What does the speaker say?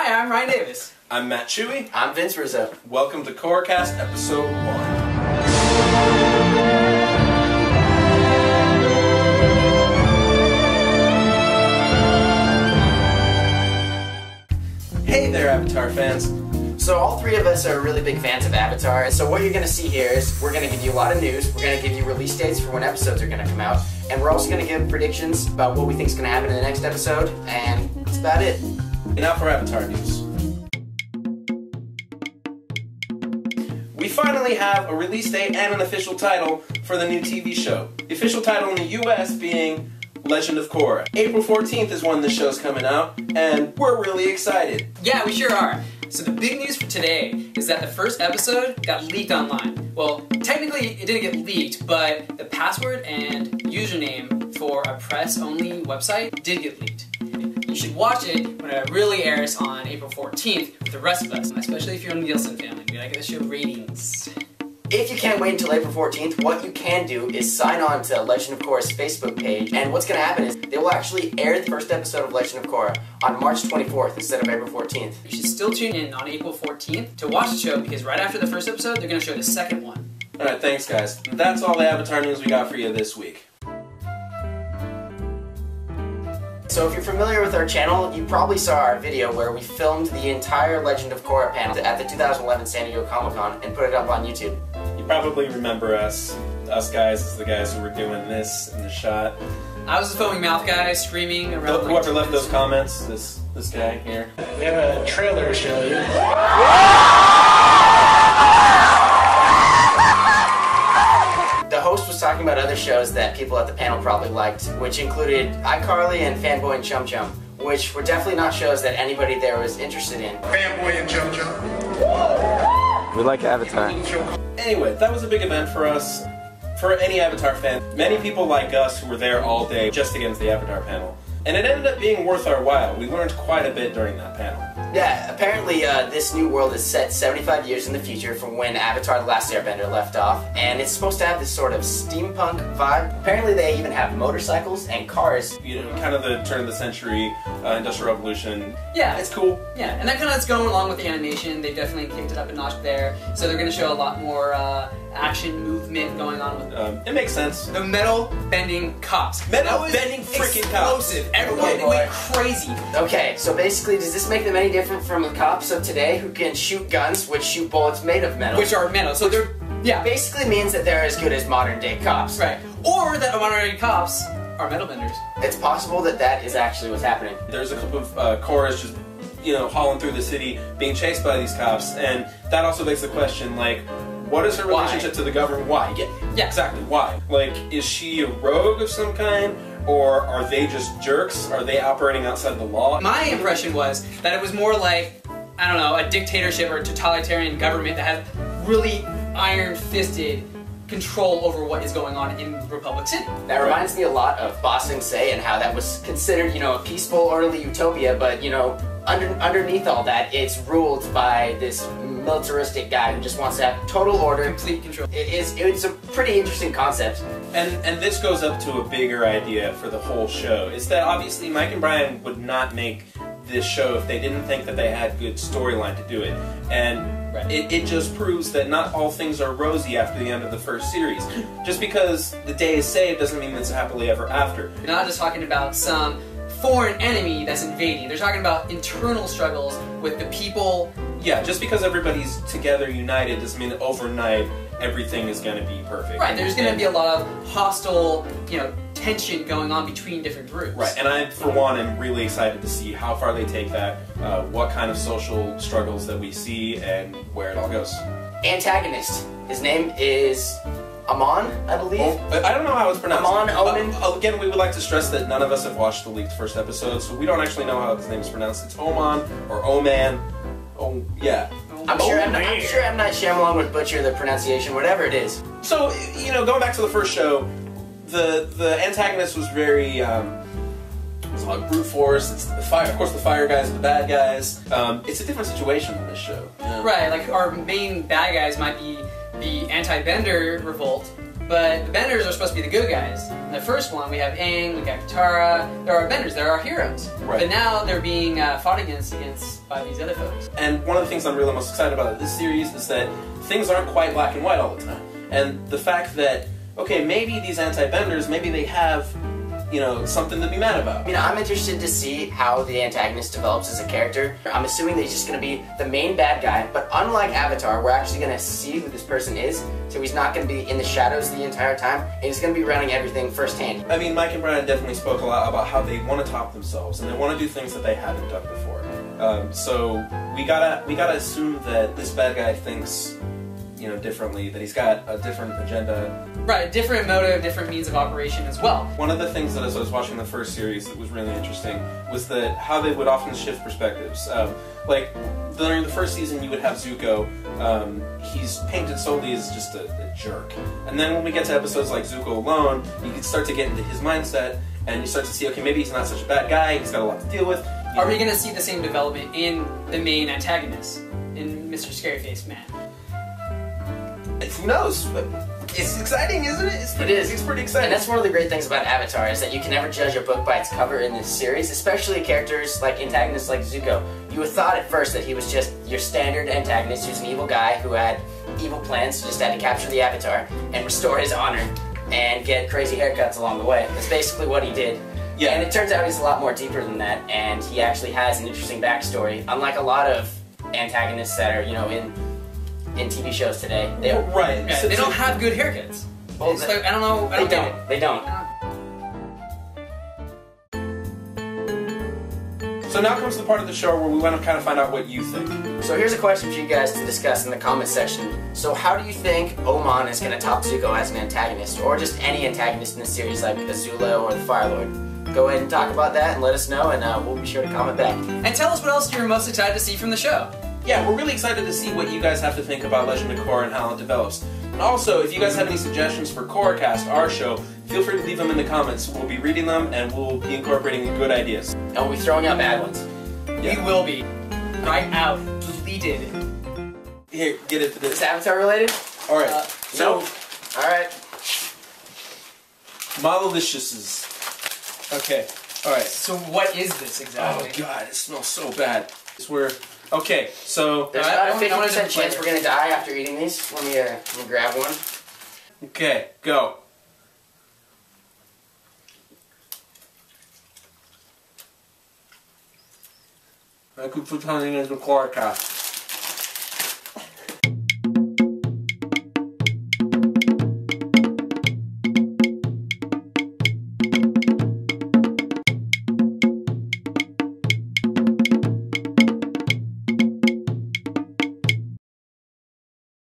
Hi, I'm Ryan Davis. I'm Matt Chewy. I'm Vince Rizzo. Welcome to KORRACAST Episode 1. Hey there, Avatar fans. So all three of us are really big fans of Avatar, so what you're going to see here is we're going to give you a lot of news, we're going to give you release dates for when episodes are going to come out, and we're also going to give predictions about what we think is going to happen in the next episode, and that's about it. And now for Avatar news. We finally have a release date and an official title for the new TV show. The official title in the US being Legend of Korra. April 14th is when the show's coming out, and we're really excited. Yeah, we sure are. So the big news for today is that the first episode got leaked online. Well, technically it didn't get leaked, but the password and username for a press-only website did get leaked. You should watch it when it really airs on April 14th with the rest of us, especially if you're in the Nielsen family. We like to show ratings. If you can't wait until April 14th, what you can do is sign on to Legend of Korra's Facebook page, and what's going to happen is they will actually air the first episode of Legend of Korra on March 24th instead of April 14th. You should still tune in on April 14th to watch the show, because right after the first episode, they're going to show the second one. Alright, thanks guys. That's all the Avatar news we got for you this week. So if you're familiar with our channel, you probably saw our video where we filmed the entire Legend of Korra panel at the 2011 San Diego Comic-Con and put it up on YouTube. You probably remember us guys as the guys who were doing this in the shot. I was the foaming mouth guy screaming around. Whoever left those comments, this guy here. We have a trailer to show you. The host was talking about other shows that people at the panel probably liked, which included iCarly and Fanboy and Chum Chum, which were definitely not shows that anybody there was interested in. Fanboy and Chum Chum. We like Avatar. Anyway, that was a big event for us. For any Avatar fan, many people like us who were there all day just to get into the Avatar panel. And it ended up being worth our while. We learned quite a bit during that panel. Yeah, apparently this new world is set 75 years in the future from when Avatar The Last Airbender left off, and it's supposed to have this sort of steampunk vibe. Apparently they even have motorcycles and cars. You know, kind of the turn of the century, Industrial Revolution. Yeah. It's cool. Yeah, and that kind of is going along with the animation. They definitely kicked it up a notch there. So they're going to show a lot more action movement going on with it makes sense. the metal bending cops. Metal bending freaking cops. Explosive. Everyone went crazy. Okay, so basically does this make them any different from the cops of today who can shoot guns which shoot bullets made of metal? Which are metal. So they're, yeah. Basically means that they're as good as modern day cops. Right. Or that modern day cops are metal benders. It's possible that that is actually what's happening. There's a clip of Korra's just, you know, hauling through the city, being chased by these cops, and that also begs the question, like, what is her relationship to the government? Why? Yeah, exactly, why? Like, is she a rogue of some kind? Or are they just jerks? Are they operating outside of the law? My impression was that it was more like, I don't know, a dictatorship or a totalitarian government that has really iron-fisted control over what is going on in Republic City. That reminds me a lot of Ba Sing Se and how that was considered, you know, a peaceful, orderly utopia, but, you know, underneath all that, it's ruled by this militaristic guy who just wants to have total order. Complete control. It's a pretty interesting concept. And this goes up to a bigger idea for the whole show. Is that obviously Mike and Brian would not make this show if they didn't think that they had good storyline to do it. And it just proves that not all things are rosy after the end of the first series. Just because the day is saved doesn't mean it's happily ever after. You're not just talking about some foreign enemy that's invading. They're talking about internal struggles with the people. Yeah, just because everybody's together, united, doesn't mean that overnight everything is going to be perfect. Right, there's going to be a lot of hostile, you know, tension going on between different groups. Right, and I, for one, am really excited to see how far they take that, what kind of social struggles that we see, and where it all goes. Antagonist. His name is Amon, I believe. I don't know how it's pronounced. Amon Omen. Again, we would like to stress that none of us have watched the leaked first episode, so we don't actually know how his name is pronounced. It's Oman or Oman. Oh, yeah. I'm sure M. Night Shyamalan would butcher the pronunciation, whatever it is. So, you know, going back to the first show, the antagonist was very, it's like brute force. It's the fire. Of course, the fire guys are the bad guys. It's a different situation in this show. Right, like our main bad guys might be the anti-Bender revolt, But the Benders are supposed to be the good guys. In the first one, we have Aang, we got Katara. There are Benders, there are heroes. Right. But now they're being fought against by these other folks. And one of the things I'm really most excited about this series is that things aren't quite black and white all the time. And the fact that, okay, maybe these anti-Benders, maybe they have, you know, something to be mad about. I mean, I'm interested to see how the antagonist develops as a character. I'm assuming that he's just going to be the main bad guy, but unlike Avatar, we're actually going to see who this person is, so he's not going to be in the shadows the entire time, and he's going to be running everything firsthand. I mean, Mike and Brian definitely spoke a lot about how they want to top themselves, and they want to do things that they haven't done before. So we gotta assume that this bad guy thinks, you know, differently, that he's got a different agenda. Right, different motive, different means of operation as well. One of the things that as I was watching the first series that was really interesting was that how they would often shift perspectives. Like, during the first season you would have Zuko, he's painted solely as just a jerk. And then when we get to episodes like Zuko Alone, you can start to get into his mindset, and you start to see, okay, maybe he's not such a bad guy, he's got a lot to deal with. Are we going to see the same development in the main antagonist, in Mr. Scaryface Man? Who knows? But it's exciting, isn't it? It is. It's pretty exciting. And that's one of the great things about Avatar, is that you can never judge a book by its cover in this series, especially characters like antagonists like Zuko. You would thought at first that he was just your standard antagonist who's an evil guy who had evil plans, just had to capture the Avatar and restore his honor and get crazy haircuts along the way. That's basically what he did. Yeah. And it turns out he's a lot more deeper than that, and he actually has an interesting backstory, unlike a lot of antagonists that are, you know, in TV shows today. Right. Yeah, they don't have good haircuts. Well, It's like, I don't know. I don't get it. They don't. So now comes the part of the show where we want to kind of find out what you think. So here's a question for you guys to discuss in the comment section. So how do you think Oman is going to top Zuko as an antagonist, or just any antagonist in the series like Azula or the Fire Lord? Go ahead and talk about that and let us know, and we'll be sure to comment back. And tell us what else you're most excited to see from the show. Yeah, we're really excited to see what you guys have to think about Legend of Korra and how it develops. And also, if you guys have any suggestions for KORRACAST, our show, feel free to leave them in the comments. We'll be reading them, and we'll be incorporating the good ideas. And we'll be throwing out bad ones. We will be. Right out. Deleted. Here, get it for Is this. Avatar related? Alright, so, Nope. Alright. Maliciouses. Okay, alright. So what is this exactly? Oh god, it smells so bad. It's where, okay, so, There's Alright, about a I wanna 50% different chance flavor. we're going to die after eating these. Let me grab one. okay, go. I could put something into KORRACAST.